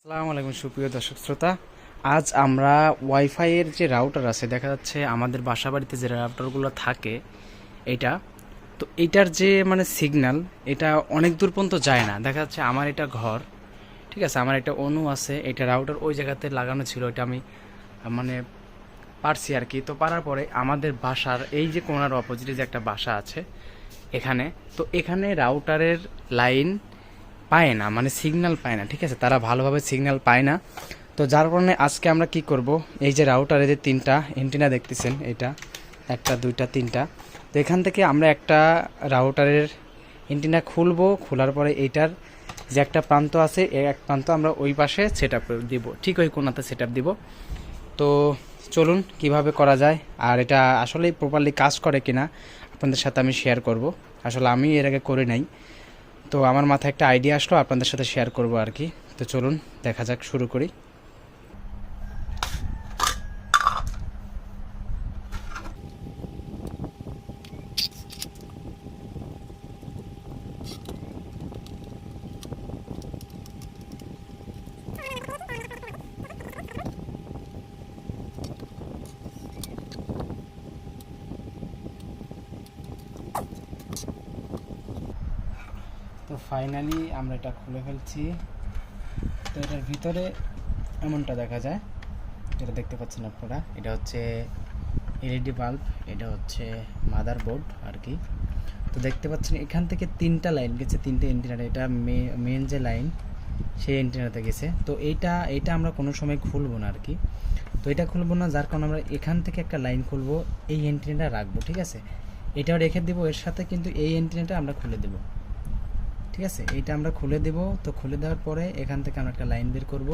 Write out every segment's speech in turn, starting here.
আসসালামু আলাইকুম সুপ্রিয় দর্শক শ্রোতা। আজ আমরা ওয়াইফাইয়ের যে রাউটার আছে, দেখা যাচ্ছে আমাদের বাসা বাড়িতে যে রাউটারগুলো থাকে এটা, তো এটার যে মানে সিগন্যাল এটা অনেক দূর পর্যন্ত যায় না। দেখা যাচ্ছে আমার এটা ঘর, ঠিক আছে, আমার একটা অনু আছে, এটা রাউটার ওই জায়গাতে লাগানো ছিল, এটা আমি মানে পারছি আর কি। তো পারার পরে আমাদের বাসার এই যে কোনার অপোজিটে যে একটা বাসা আছে এখানে, তো এখানে রাউটারের লাইন পায় না, মানে সিগন্যাল পায় না, ঠিক আছে, তারা ভালোভাবে সিগন্যাল পায় না। তো যার কারণে আজকে আমরা কি করব, এই যে রাউটারে যে তিনটা এন্টিনা দেখতেছেন, এটা একটা দুইটা তিনটা, তো এখান থেকে আমরা একটা রাউটারের এন্টিনা খুলবো। খোলার পরে এইটার যে একটা প্রান্ত আছে, এই এক প্রান্ত আমরা ওই পাশে সেট আপ দিব, ঠিক ওই কোনাতে সেট আপ দিব। তো চলুন কিভাবে করা যায় আর এটা আসলে প্রপারলি কাজ করে কিনা আপনাদের সাথে আমি শেয়ার করব। আসলে আমি এর আগে করে নাই, তো আমার মাথায় একটা আইডিয়া আসলো, আপনাদের সাথে শেয়ার করব আর কি। তো চলুন দেখা যাক, শুরু করি। তো ফাইনালি আমরা এটা খুলে ফেলছি। তো এটার ভিতরে এমনটা দেখা যায়, যেটা দেখতে পাচ্ছেন আপনারা, এটা হচ্ছে এলইডি বাল্ব, এটা হচ্ছে মাদার বোর্ড আর কি। তো দেখতে পাচ্ছেন এখান থেকে তিনটা লাইন গেছে, তিনটে এন্টিনা, এটা মেন যে লাইন সেই এন্টিনাতে গেছে। তো এইটা এইটা আমরা কোনো সময় খুলবো না আর কি। তো এটা খুলবো না, যার কারণে আমরা এখান থেকে একটা লাইন খুলবো, এই এন্টিনাটা রাখবো, ঠিক আছে, এটাও রেখে দেবো, এর সাথে কিন্তু এই এন্টিনাটা আমরা খুলে দেবো, ঠিক আছে, এইটা আমরা খুলে দেব। তো খুলে দেওয়ার পরে এখান থেকে আমরা একটা লাইন বের করব,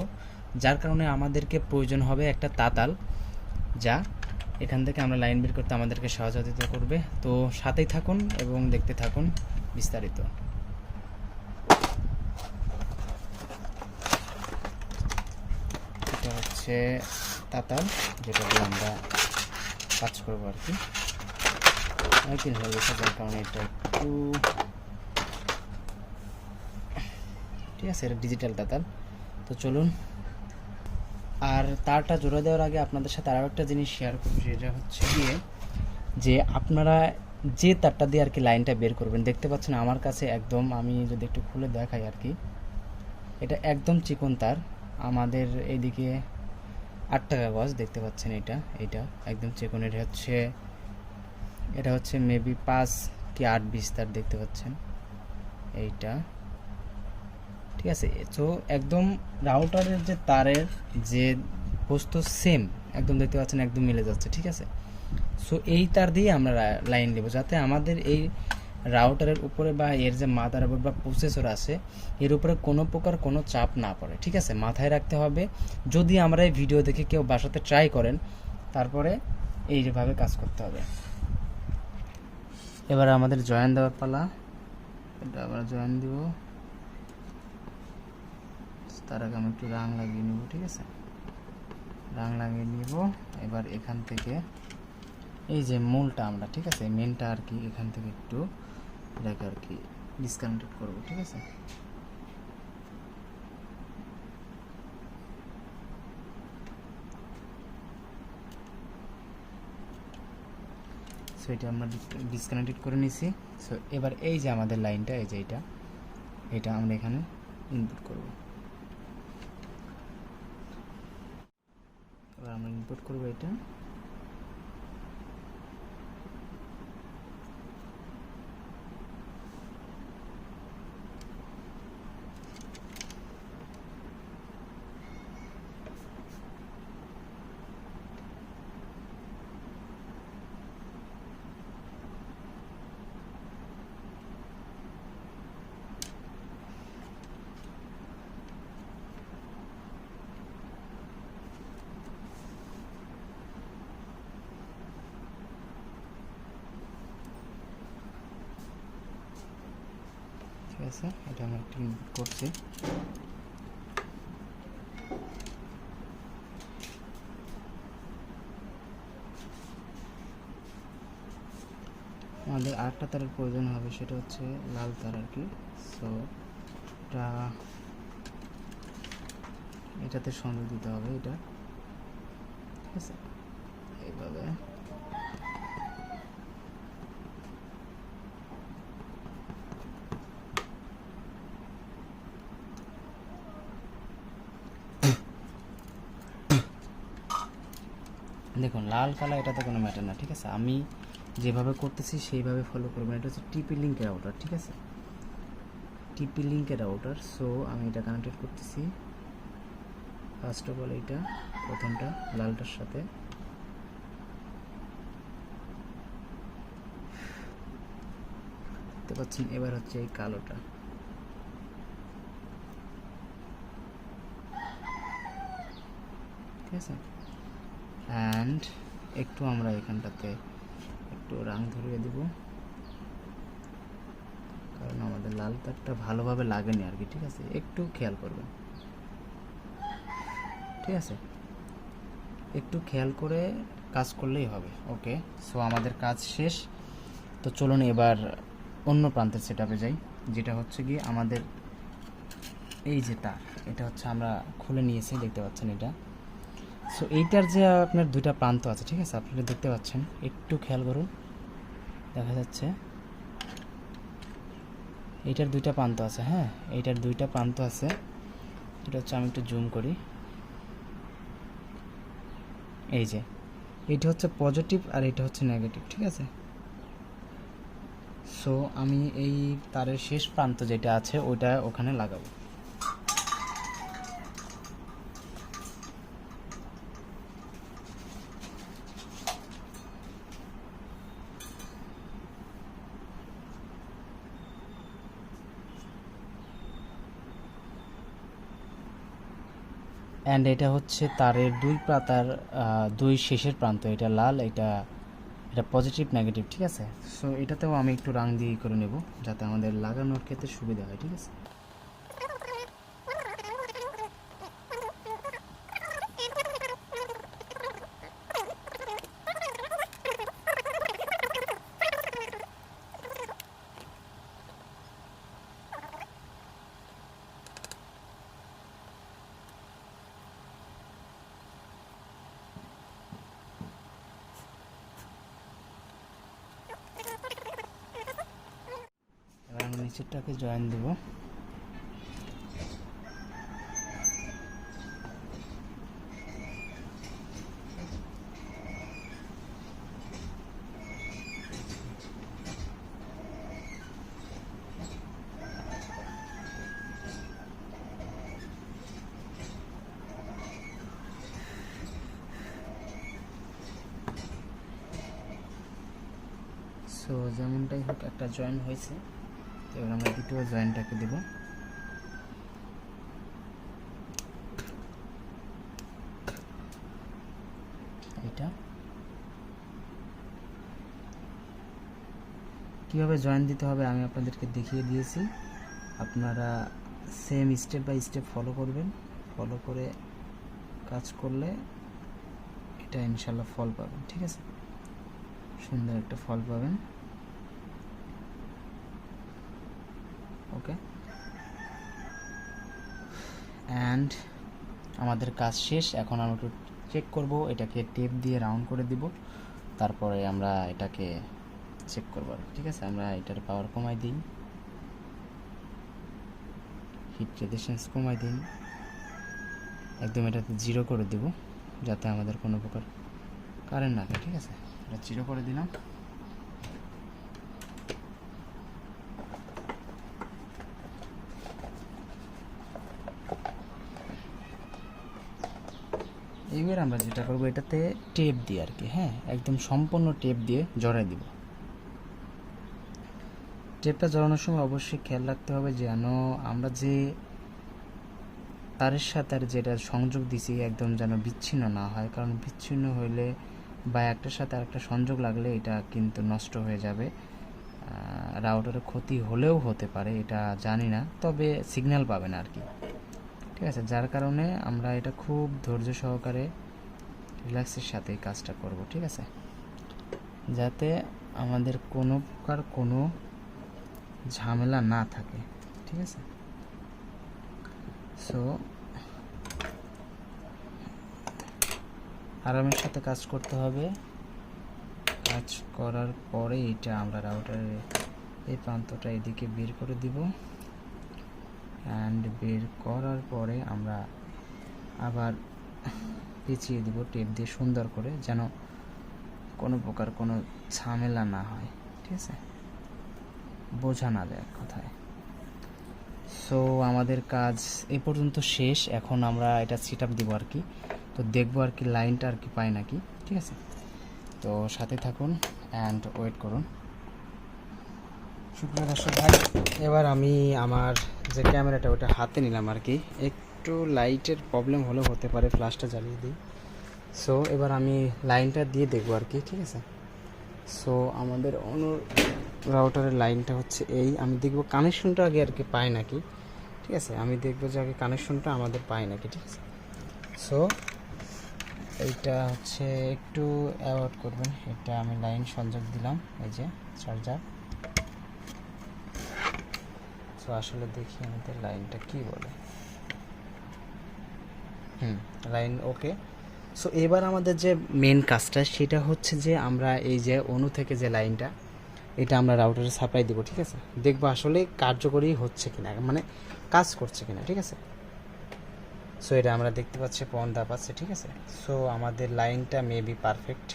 যার কারণে আমাদেরকে প্রয়োজন হবে একটা তাতাল, যা এখান থেকে আমরা লাইন বের করতে আমাদেরকে সহযোগিতা করবে। তো সাথেই থাকুন এবং দেখতে থাকুন বিস্তারিত। এটা হচ্ছে তাতাল, যেটা দিয়ে আমরা কাজ করবো আর কি। অনেকদিন হয়ে গেছে, যার কারণে এটা একটু, ঠিক আছে, এটা ডিজিটাল তাতাল। তো চলুন, আর তারটা জোড়া দেওয়ার আগে আপনাদের সাথে আরও একটা জিনিস শেয়ার করবো, সেটা হচ্ছে গিয়ে যে আপনারা যে তারটা দিয়ে আর কি লাইনটা বের করবেন, দেখতে পাচ্ছেন আমার কাছে একদম, আমি যদি একটু খুলে দেখাই আর কি, এটা একদম চিকন তার, আমাদের এইদিকে 8 টাকা গজ, দেখতে পাচ্ছেন এটা, এটা একদম চিকন, এটা হচ্ছে মেবি 5 কি 8 বিস্তার, দেখতে পাচ্ছেন এইটা, ঠিক আছে। তো একদম রাউটারের যে তারের যে বস্তু সেম, একদম দেখতে পাচ্ছেন একদম মিলে যাচ্ছে, ঠিক আছে। সো এই তার দিয়ে আমরা লাইন দেবো, যাতে আমাদের এই রাউটারের উপরে বা এর যে মাদারবোর্ড বা প্রসেসর আছে এর উপরে কোনো প্রকার কোনো চাপ না পড়ে, ঠিক আছে, মাথায় রাখতে হবে। যদি আমরা এই ভিডিও দেখে কেউ বাসাতে ট্রাই করেন, তারপরে এইভাবে কাজ করতে হবে। এবার আমাদের জয়েন দেওয়ার পালা, এটা আমরা জয়েন দিব। তার আগে আমি একটু রাং লাগিয়ে নিব, ঠিক আছে, রাং লাগিয়ে নিব। এবার এখান থেকে এই যে মূলটা আমরা, ঠিক আছে, মেনটা আর কি, এখান থেকে একটু এটাকে আর কি ডিসকানেক্টেড করব, ঠিক আছে। সো এটা আমরা ডিসকানেক্টেড করে নিছি। সো এবার এই যে আমাদের লাইনটা, এই যে এটা আমরা এখানে ইনপুট করব। এবার আমরা ইনপুট করব এটা। ঠিক আছে, এটা আমরা একটু ইনপুট করছি। আমাদের আরেকটা তারের প্রয়োজন হবে, সেটা হচ্ছে লাল তার আর কি। সো এটা এটাতে সংযোগ দিতে হবে এটা, ঠিক আছে, এইভাবে। দেখুন লাল কালার এটাতে কোনো ম্যাটার না, ঠিক আছে, আমি যেভাবে করতেছি সেইভাবে ফলো করবেন। এটা হচ্ছে টিপি লিঙ্কের রাউটার, ঠিক আছে, টিপি লিঙ্কের রাউটার। সো আমি এটা কানেক্টেড করতেছি। ফার্স্ট অফ অল এইটা প্রথমটা লালটার সাথে, দেখতে পাচ্ছেন। এবার হচ্ছে এই কালোটা, ঠিক আছে। অ্যান্ড একটু আমরা এখানটাতে একটু রং ধরিয়ে দিব, কারণ আমাদের লাল তারটা ভালোভাবে লাগেনি আর কি, ঠিক আছে, একটু খেয়াল করবেন, ঠিক আছে, একটু খেয়াল করে কাজ করলেই হবে। ওকে, সো আমাদের কাজ শেষ। তো চলুন এবার অন্য প্রান্তের সেটআপে যাই, যেটা হচ্ছে কি আমাদের এই যে তার, এটা হচ্ছে আমরা খুলে নিয়েছি, দেখতে পাচ্ছেন এটা। সো এইটার যে আপনার দুইটা প্রান্ত আছে, ঠিক আছে, আপনারা দেখতে পাচ্ছেন, একটু খেয়াল করুন, দেখা যাচ্ছে এইটার দুইটা প্রান্ত আছে। হ্যাঁ, এইটার দুইটা প্রান্ত আছে। এটা হচ্ছে, আমি একটু জুম করি, এই যে এইটা হচ্ছে পজিটিভ আর এটা হচ্ছে নেগেটিভ, ঠিক আছে। সো আমি এই তারের শেষ প্রান্ত যেটা আছে ওটা ওখানে লাগাবো। অ্যান্ড এটা হচ্ছে তারের দুই পাতার দুই শেষের প্রান্ত, এটা লাল, এটা পজিটিভ নেগেটিভ, ঠিক আছে। সো এটাতেও আমি একটু রং দিয়ে করে নেব, যাতে আমাদের লাগানোর ক্ষেত্রে সুবিধা হয়, ঠিক আছে। এবার আমরা নিচেরটাকে জয়েন দেব। সো যেমনটাই হোক একটা জয়েন হয়েছে, এবার আমরা দ্বিতীয় জয়েনটাকে দেব। এটা কীভাবে জয়েন দিতে হবে আমি আপনাদেরকে দেখিয়ে দিয়েছি, আপনারা same step by step follow করবেন। ফলো করে কাজ করলে এটা ইনশাল্লাহ ফল পাবেন, ঠিক আছে, সুন্দর একটা ফল পাবেন। ওকে, অ্যান্ড আমাদের কাজ শেষ। এখন আমরা একটু চেক করব, এটাকে টেপ দিয়ে রাউন্ড করে দিব, তারপরে আমরা এটাকে চেক করব, ঠিক আছে। আমরা এটার পাওয়ার কমাই দিই, হিট রেজিস্ট্যান্স কমাই দিই, একদম এটাতে 0 করে দেব, যাতে আমাদের কোনো প্রকার কারেন্ট না থাকে, ঠিক আছে। এটা 0 করে দিলাম। এবার আমরা যেটা করবো, এটাতে টেপ দিয়ে আর কি, হ্যাঁ, একদম সম্পূর্ণ টেপ দিয়ে জড়াই দিব। টেপটা জড়ানোর সময় অবশ্যই খেয়াল রাখতে হবে যেন আমরা যে তারের সাথে আর যেটা সংযোগ দিছি একদম যেন বিচ্ছিন্ন না হয়, কারণ বিচ্ছিন্ন হইলে বা একটার সাথে আরেকটা সংযোগ লাগলে এটা কিন্তু নষ্ট হয়ে যাবে, রাউটারের ক্ষতি হলেও হতে পারে, এটা জানি না, তবে সিগন্যাল পাবে না আর কি, ঠিক আছে। যার কারণে আমরা এটা খুব ধৈর্য সহকারে রিল্যাক্সের সাথে এই কাজটা করব, ঠিক আছে, যাতে আমাদের কোনো প্রকার কোনো ঝামেলা না থাকে, ঠিক আছে। সো আরামের সাথে কাজ করতে হবে। কাজ করার পরে এটা আমরা রাউটারের এই প্রান্তটা এদিকে বের করে দিব, অ্যান্ড বের করার পরে আমরা আবার পেঁচিয়ে দিব টেপ দিয়ে সুন্দর করে, যেন কোনো প্রকার কোনো ঝামেলা না হয়, ঠিক আছে, বোঝা না যায় এক কথায়। সো আমাদের কাজ এই পর্যন্ত শেষ। এখন আমরা এটা সেট আপ দিব আর কি, তো দেখবো আর কি লাইনটা আর কি পাই নাকি, ঠিক আছে। তো সাথে থাকুন অ্যান্ড ওয়েট করুন। সুপ্রিয় দর্শক ভাই, এবার আমি আমার যে ক্যামেরাটা ওটা হাতে নিলাম আর কি, একটু লাইটের প্রবলেম হলেও হতে পারে, ফ্ল্যাশটা জ্বালিয়ে দিই। সো এবার আমি লাইনটা দিয়ে দেখবো আর কি, ঠিক আছে। সো আমাদের রাউটারের লাইনটা হচ্ছে এই, আমি দেখবো কানেকশনটা আগে আর কি পাই নাকি, ঠিক আছে। আমি দেখবো যে আগে কানেকশনটা আমাদের পাই নাকি, ঠিক আছে। সো এইটা হচ্ছে একটু অ্যাভয়েড করবেন, এটা আমি লাইন সংযোগ দিলাম, এই যে চার্জার। সো আসলে দেখি আমাদের লাইনটা কি বলে। লাইন ওকে। সো এবার আমাদের যে মেন কাজটা সেটা হচ্ছে যে আমরা এই যে অনু থেকে যে লাইনটা, এটা আমরা রাউটারে সাপ্লাই দিব, ঠিক আছে। দেখবো আসলে কার্যকরী হচ্ছে কিনা, মানে কাজ করছে কিনা, ঠিক আছে। সো এটা আমরা দেখতে পাচ্ছি পর্দা পাচ্ছে, ঠিক আছে। সো আমাদের লাইনটা মেবি পারফেক্ট।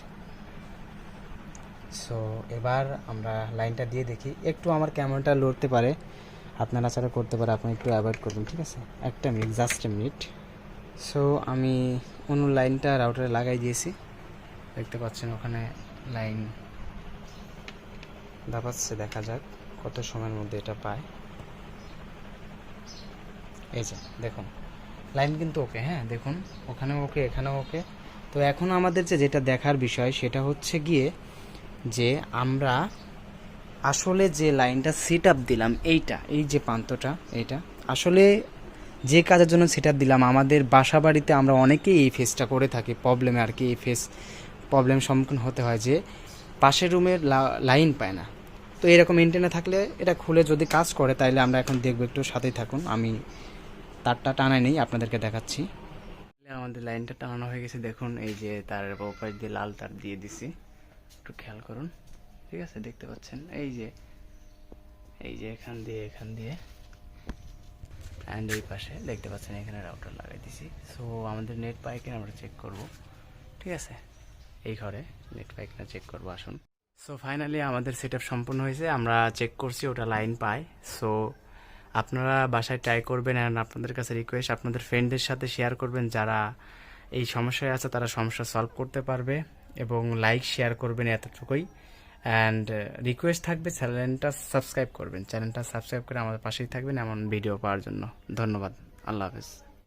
সো এবার আমরা লাইনটা দিয়ে দেখি। একটু আমার ক্যামেরাটা লড়তে পারে, আপনারা ছাড়া করতে পারে, আপনি একটু অ্যাভয়েড করবেন, ঠিক আছে। একটা minute, just a minute. So আমি অন্য লাইনটা রাউটারে লাগাই দিয়েছি, দেখতে পাচ্ছেন ওখানে লাইন দাপাচ্ছে। দেখা যাক কত সময়ের মধ্যে এটা পায়। এই যে দেখুন লাইন কিন্তু ওকে, হ্যাঁ দেখুন ওখানেও ওকে, এখানেও ওকে। তো এখন আমাদের যেটা দেখার বিষয় সেটা হচ্ছে গিয়ে যে আমরা আসলে যে লাইনটা সেট আপ দিলাম, এইটা এই যে প্রান্তটা, এইটা আসলে যে কাজের জন্য সেট আপ দিলাম, আমাদের বাসা বাড়িতে আমরা অনেকেই এই ফেসটা করে থাকি, প্রবলেমে আর কি, এই ফেস প্রবলেম সম্মুখীন হতে হয় যে পাশের রুমের লাইন পায় না। তো এরকম এন্টেনা থাকলে এটা খুলে যদি কাজ করে তাইলে আমরা এখন দেখবো, একটু সাথেই থাকুন। আমি তারটা টানাই নেই, আপনাদেরকে দেখাচ্ছি। আমাদের লাইনটা টানানো হয়ে গেছে, দেখুন এই যে তার ওপাশ দিয়ে লাল তার দিয়ে দিছি, একটু খেয়াল করুন, ঠিক আছে। দেখতে পাচ্ছেন এই যে এখান দিয়ে অ্যান্ড এই পাশে দেখতে পাচ্ছেন এখানে রাউটার লাগাই দিছি। সো আমাদের নেট পাই কিনা আমরা চেক করব, ঠিক আছে। এই ঘরে নেট পাই কিনা চেক করবো, আসুন। সো ফাইনালি আমাদের সেট আপ সম্পূর্ণ হয়েছে, আমরা চেক করছি ওটা লাইন পায়। সো আপনারা বাসায় ট্রাই করবেন, অ্যান্ড আপনাদের কাছে রিকোয়েস্ট আপনাদের ফ্রেন্ডদের সাথে শেয়ার করবেন, যারা এই সমস্যায় আছে তারা সমস্যা সলভ করতে পারবে, এবং লাইক শেয়ার করবেন, এতটুকুই। অ্যান্ড রিকোয়েস্ট থাকবে চ্যানেলটা সাবস্ক্রাইব করবেন, চ্যানেলটা সাবস্ক্রাইব করে আমাদের পাশেই থাকবেন এমন ভিডিও পাওয়ার জন্য। ধন্যবাদ, আল্লাহ হাফেজ।